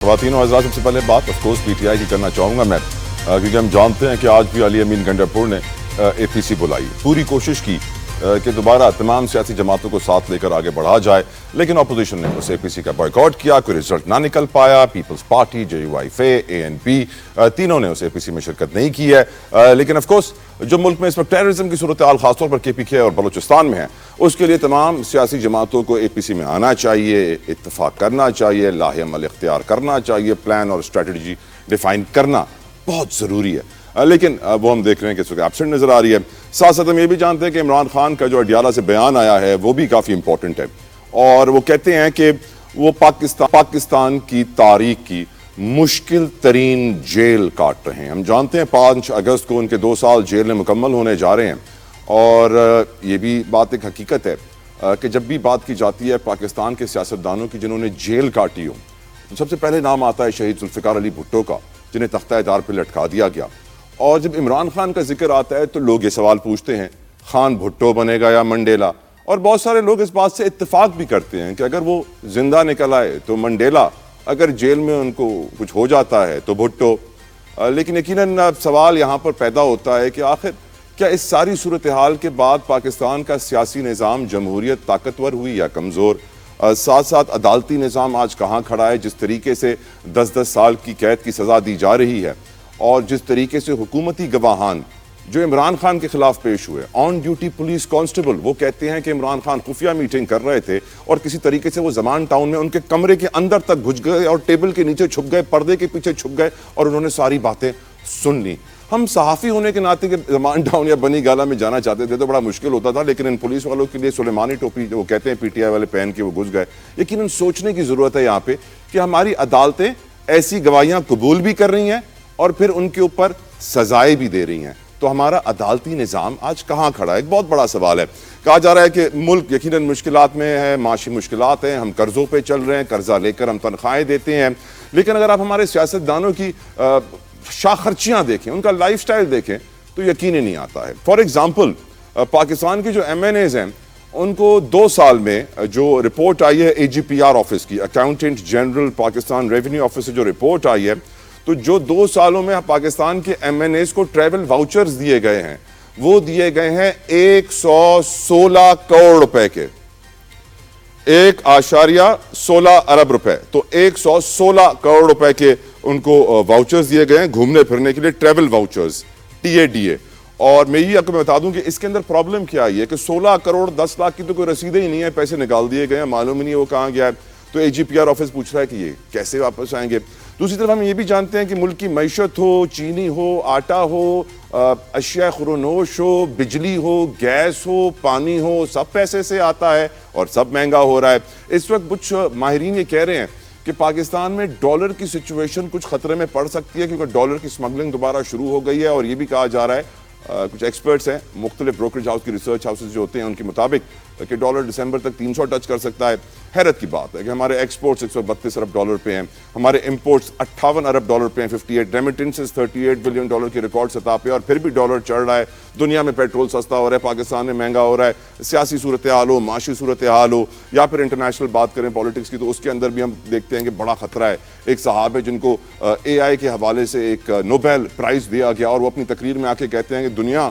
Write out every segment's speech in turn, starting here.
خواتین و حضرات، سب سے پہلے بات of course P T I کی کرنا چاہوں گا میں، کیونکہ ہم جانتے ہیں کہ آج بھی علی امین گنڈرپور نے اے پی سی بلائی، پوری کوشش کی کہ دوبارہ تمام سیاسی جماعتوں کو ساتھ لے کر آگے بڑھا جائے، لیکن اپوزیشن نے اس اے پی سی کا بائیکاٹ کیا، کوئی رزلٹ نہ نکل پایا۔ Peoples Party, J U I A N P, تینوں نے اس اے پی سی میں شرکت نہیں کی ہے، لیکن آف کورس جو ملک میں اس وقت ٹیررزم کی صورتحال خاص طور پر کے پی کے اور بلوچستان میں ہے، اس کے لیے تمام سیاسی جماعتوں کو اے پی سی میں آنا چاہیے، اتفاق کرنا چاہیے، لاہ عمل اختیار کرنا چاہیے، پلان اور اسٹریٹجی ڈیفائن کرنا بہت ضروری ہے، لیکن وہ ہم دیکھ رہے ہیں کہ اس وقت ایبسنٹ نظر آ رہی ہے۔ ساتھ ساتھ ہم یہ بھی جانتے ہیں کہ عمران خان کا جو اڈیالہ سے بیان آیا ہے وہ بھی کافی امپورٹنٹ ہے، اور وہ کہتے ہیں کہ وہ پاکستان کی تاریخ کی مشکل ترین جیل کاٹ رہے ہیں۔ ہم جانتے ہیں 5 اگست کو ان کے 2 سال جیل میں مکمل ہونے جا رہے ہیں، اور یہ بھی بات ایک حقیقت ہے کہ جب بھی بات کی جاتی ہے پاکستان کے سیاستدانوں کی جنہوں نے جیل کاٹی ہو، تو سب سے پہلے نام آتا ہے شہید ذوالفقار علی بھٹو کا، جنہیں تختہ دار پہ لٹکا دیا گیا۔ اور جب عمران خان کا ذکر آتا ہے تو لوگ یہ سوال پوچھتے ہیں خان بھٹو بنے گا یا منڈیلا، اور بہت سارے لوگ اس بات سے اتفاق بھی کرتے ہیں کہ اگر وہ زندہ نکل آئے تو منڈیلا، اگر جیل میں ان کو کچھ ہو جاتا ہے تو بھٹو۔ لیکن یقیناً سوال یہاں پر پیدا ہوتا ہے کہ آخر کیا اس ساری صورتحال کے بعد پاکستان کا سیاسی نظام، جمہوریت طاقتور ہوئی یا کمزور؟ ساتھ ساتھ عدالتی نظام آج کہاں کھڑا ہے؟ جس طریقے سے 10 سال کی قید کی سزا دی جا رہی ہے، اور جس طریقے سے حکومتی گواہان جو عمران خان کے خلاف پیش ہوئے، آن ڈیوٹی پولیس کانسٹیبل، وہ کہتے ہیں کہ عمران خان خفیہ میٹنگ کر رہے تھے اور کسی طریقے سے وہ زمان ٹاؤن میں ان کے کمرے کے اندر تک گھس گئے اور ٹیبل کے نیچے چھپ گئے، پردے کے پیچھے چھپ گئے اور انہوں نے ساری باتیں سن لی۔ ہم صحافی ہونے کے ناطے کہ زمان ٹاؤن یا بنی گالا میں جانا چاہتے تھے تو بڑا مشکل ہوتا تھا، لیکن ان پولیس والوں کے لیے سلیمانی ٹوپی جو وہ کہتے ہیں پی ٹی آئی والے پہن کے وہ گھس گئے۔ یقیناً سوچنے کی ضرورت ہے یہاں پہ کہ ہماری عدالتیں ایسی گواہیاں قبول بھی کر رہی ہیں اور پھر ان کے اوپر سزائیں بھی دے رہی ہیں، تو ہمارا عدالتی نظام آج کہاں کھڑا ہے؟ ایک بہت بڑا سوال ہے۔ کہا جا رہا ہے کہ ملک یقیناً مشکلات میں ہے، معاشی مشکلات ہیں، ہم قرضوں پہ چل رہے ہیں، قرضہ لے کر ہم تنخواہیں دیتے ہیں، لیکن اگر آپ ہمارے سیاستدانوں کی شاہ خرچیاں دیکھیں، ان کا لائف سٹائل دیکھیں تو یقین ہی نہیں آتا ہے۔ فار ایگزامپل پاکستان کی جو ایم این ایز ہیں، ان کو 2 سال میں جو رپورٹ آئی ہے اے جی پی آر آفس کی، accountant general Pakistan revenue office سے جو رپورٹ آئی ہے، تو جو 2 سالوں میں پاکستان کے ایم این ایز کو ٹریول واؤچرز دیے گئے ہیں، وہ دیے گئے ہیں 116 کروڑ روپے کے، 1.16 ارب روپے، تو 116 کروڑ روپے کے ان کو واؤچرز دیے گئے ہیں گھومنے پھرنے کے لیے، travel vouchers, T A D A. اور میں یہ آپ کو بتا دوں کہ اس کے اندر پرابلم کیا ہے کہ 16 کروڑ 10 لاکھ کی تو کوئی رسیدیں ہی نہیں ہے، پیسے نکال دیے گئے ہیں، معلوم ہی نہیں وہ کہاں گیا ہے، تو اے جی پی آر آفس پوچھ رہا ہے کہ یہ کیسے واپس آئیں گے۔ دوسری طرف ہم یہ بھی جانتے ہیں کہ ملک کی معیشت ہو، چینی ہو، آٹا ہو، اشیاء خورنوش ہو، بجلی ہو، گیس ہو، پانی ہو، سب پیسے سے آتا ہے اور سب مہنگا ہو رہا ہے۔ اس وقت کچھ ماہرین یہ کہہ رہے ہیں کہ پاکستان میں ڈالر کی سچویشن کچھ خطرے میں پڑ سکتی ہے، کیونکہ ڈالر کی سمگلنگ دوبارہ شروع ہو گئی ہے، اور یہ بھی کہا جا رہا ہے کچھ ایکسپرٹس ہیں، مختلف بروکریج ہاؤس کی ریسرچ ہاؤسز جو ہوتے ہیں ان کے مطابق کہ ڈالر دسمبر تک 300 ٹچ کر سکتا ہے۔ حیرت کی بات ہے کہ ہمارے ایکسپورٹس 132 ارب ڈالر پہ ہیں، ہمارے امپورٹس 58 ارب ڈالر پہ ہیں، 58 ریمیٹنسز 38 بلین ڈالر کی ریکارڈ سطح پہ، اور پھر بھی ڈالر چڑھ رہا ہے۔ دنیا میں پیٹرول سستا ہو رہا ہے، پاکستان میں مہنگا ہو رہا ہے۔ سیاسی صورتحال ہو، معاشی صورتحال ہو، یا پھر انٹرنیشنل بات کریں پالیٹکس کی، تو اس کے اندر بھی ہم دیکھتے ہیں کہ بڑا خطرہ ہے۔ ایک صاحب ہے جن کو اے آئی کے حوالے سے ایک نوبل پرائز دیا گیا، اور وہ اپنی تقریر میں آ کے کہتے ہیں کہ دنیا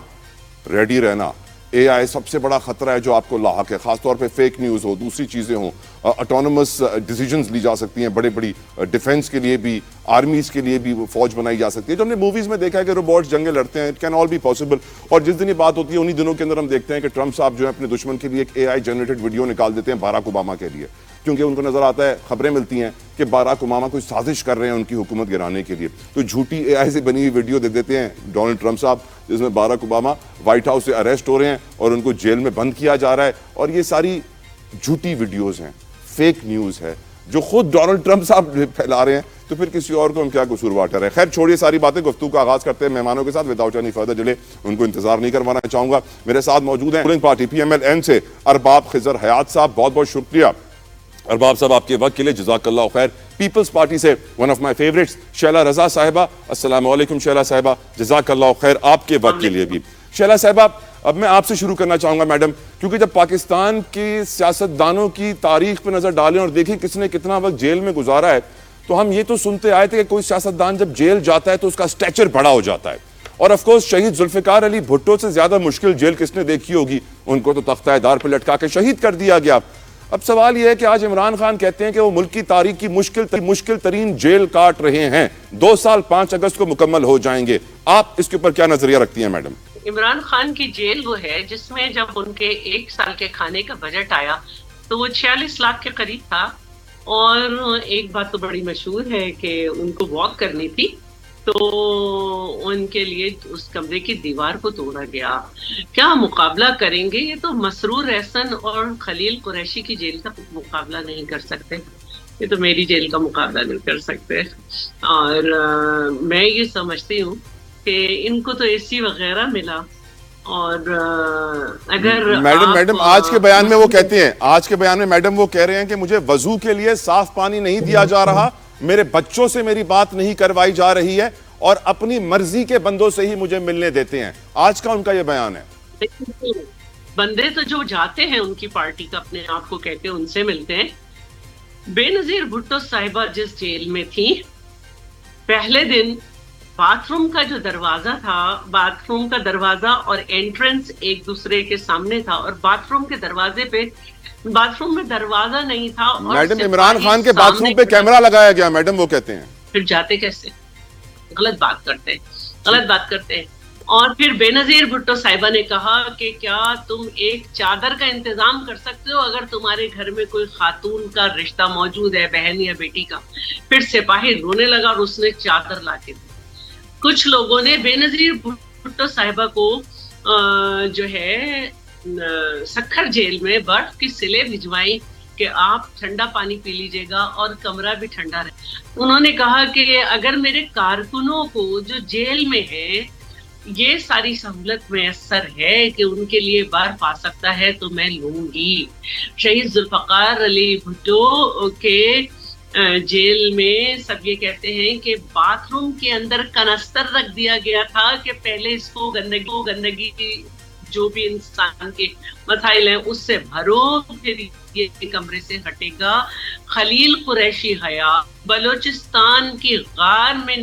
ریڈی رہنا، اے آئی سب سے بڑا خطرہ ہے جو آپ کو لاحق ہے، خاص طور پہ فیک نیوز ہو، دوسری چیزیں ہوں، آٹونومس ڈیسیجنز لی جا سکتی ہیں، بڑی بڑی ڈیفنس کے لیے بھی، آرمیز کے لیے بھی فوج بنائی جا سکتی ہے۔ جو ہم نے موویز میں دیکھا ہے کہ روبوٹس جنگیں لڑتے ہیں، it can all be possible, اور جس دن یہ بات ہوتی ہے انہی دنوں کے اندر ہم دیکھتے ہیں کہ ٹرمپ صاحب جو ہے اپنے دشمن کے لیے ایک اے آئی جنریٹڈ ویڈیو نکال دیتے ہیں باراک اوباما کے لیے، کیونکہ ان کو نظر آتا ہے، خبریں ملتی ہیں کہ باراک اوباما کوئی سازش کر رہے ہیں ان کی حکومت گرانے کے لیے، تو جھوٹی اے آئی سے بنی ہوئی ویڈیو دے دیتے ہیں ڈونلڈ ٹرمپ صاحب، جس میں باراک اوباما وائٹ ہاؤس سے اریسٹ ہو رہے ہیں اور ان کو جیل میں بند کیا جا رہا ہے، اور یہ ساری جھوٹی ویڈیوز ہیں، فیک نیوز ہے جو خود ڈونلڈ ٹرمپ صاحب پھیلا رہے ہیں، تو پھر کسی اور کو ہم کیا قصور ٹھہرائیں؟ خیر چھوڑیے ساری باتیں، گفتگو کا آغاز کرتے ہیں مہمانوں کے ساتھ۔ Without any further delay in کو انتظار نہیں کروانا چاہوں گا، میرے ساتھ موجود ہیں ruling party P M L N سے ارباب خضر حیات صاحب، بہت بہت شکریہ ارباب صاحب آپ کے وقت کے لیے، جزاک اللہ خیر۔ پیپلز پارٹی سے one of my favourites Sheela Raza صاحبہ، السلام علیکم شیلا صاحبہ، جزاک اللہ خیر آپ کے وقت کے لیے بھی۔ شیلا صاحبہ اب میں آپ سے شروع کرنا چاہوں گا میڈم، کیونکہ جب پاکستان کے سیاستدانوں کی تاریخ پہ نظر ڈالیں اور دیکھیں کس نے کتنا وقت جیل میں گزارا ہے، تو ہم یہ تو سنتے آئے تھے کہ کوئی سیاستدان جب جیل جاتا ہے تو اس کا سٹیچر بڑا ہو جاتا ہے، اور آف کورس شہید ذوالفقار علی بھٹو سے زیادہ مشکل جیل کس نے دیکھی ہوگی؟ ان کو تو تختہ دار پہ لٹکا کے شہید کر دیا گیا۔ اب سوال یہ ہے کہ آج عمران خان کہتے ہیں کہ وہ ملک کی تاریخ کی مشکل ترین جیل کاٹ رہے ہیں، 2 سال 5 اگست کو مکمل ہو جائیں گے۔ آپ اس کے اوپر کیا نظریہ رکھتی ہیں میڈم؟ عمران خان کی جیل وہ ہے جس میں جب ان کے 1 سال کے کھانے کا بجٹ آیا تو وہ 46 لاکھ کے قریب تھا، اور ایک بات تو بڑی مشہور ہے کہ ان کو واک کرنی تھی تو ان کے لیے اس کمرے کی دیوار کو توڑا گیا۔ کیا مقابلہ کریں گے؟ یہ تو مسرور احسن اور خلیل قریشی کی جیل کا مقابلہ نہیں کر سکتے، یہ تو میری جیل کا مقابلہ نہیں کر سکتے۔ اور میں یہ سمجھتی ہوں کہ ان کو تو اے سی وغیرہ ملا، اور اگر میڈم آج کے بیان میں وہ کہتے ہیں، آج کے بیان میں میڈم وہ کہہ رہے ہیں کہ مجھے وضو کے لیے صاف پانی نہیں دیا جا رہا، میرے بچوں سے میری بات نہیں کروائی جا رہی ہے، اور اپنی مرضی کے بندوں سے ہی مجھے ملنے دیتے ہیں۔ آج کا ان کا یہ بیان ہے۔ بندے تو جو جاتے ہیں ان کی پارٹی کا اپنے آپ کو کہتے ہیں ان سے ملتے ہیں۔ بے نظیر بھٹو صاحبہ جس جیل میں تھی، پہلے دن باتھ روم کا جو دروازہ تھا، باتھ روم کا دروازہ اور انٹرنس ایک دوسرے کے سامنے تھا، اور باتھ روم کے دروازے پہ باتھ روم میں دروازہ نہیں تھا، اور میڈم عمران خان کے باتھ روم پہ کیمرہ لگایا گیا، میڈم وہ کہتے ہیں۔ پھر جاتے کیسے؟ غلط بات کرتے ہیں۔ اور پھر بے نظیر بھٹو صاحبہ نے کہا کہ کیا تم ایک چادر کا انتظام کر سکتے ہو اگر تمہارے گھر میں کوئی خاتون کا رشتہ موجود ہے، بہن یا بیٹی کا؟ پھر سپاہی رونے لگا اور اس نے چادر لا کے دی۔ کچھ لوگوں نے بے نظیر بھٹو صاحبہ کو جو ہے سکھر جیل میں برف کی سلے بھجوائی کہ آپ ٹھنڈا پانی پی لیجئے گا اور کمرہ بھی ٹھنڈا رہے۔ انہوں نے کہا کہ اگر میرے کارکنوں کو جو جیل میں ہے یہ ساری سہولت میسر ہے کہ ان کے لیے برف آ سکتا ہے تو میں لوں گی۔ شہید ذوالفقار علی بھٹو کے جیل میں سب یہ کہتے ہیں کہ باتھ روم کے اندر کنستر رکھ دیا گیا تھا کہ پہلے اس کو گندگی جو بھی انسان کے مسائل ہیں اس سے بھرو، پھر یہ کمرے سے ہٹے گا۔ خلیل قریشی حیا بلوچستان کی غار میں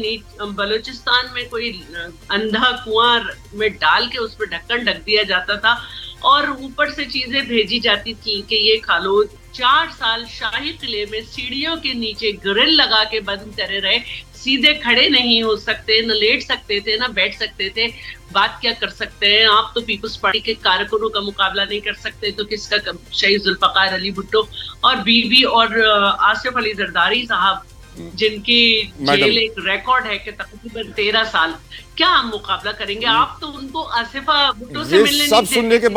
بلوچستان میں کوئی اندھا کنواں میں ڈال کے اس پہ ڈھکن ڈھک دیا جاتا تھا، اور اوپر سے چیزیں بھیجی جاتی تھی کہ یہ کھا لو۔ 4 سال شاہی قلعے میں سیڑھیوں کے نیچے گرل لگا کے بند کرے رہے، سیدھے کھڑے نہیں ہو سکتے، نہ لیٹ سکتے تھے نہ بیٹھ سکتے تھے۔ بات کیا کر سکتے ہیں آپ؟ تو پیپلز پارٹی کے کارکنوں کا مقابلہ نہیں کر سکتے تو کس کا؟ شہید ذوالفقار علی بھٹو اور بی بی اور آصف علی زرداری صاحب جن کی جیل ایک ریکارڈ ہے کہ تقریباً 13 سال، کیا ہم مقابلہ کریں گے؟ آپ تو ان کو آصفہ بھٹو سے ملنے نہیں دیتے۔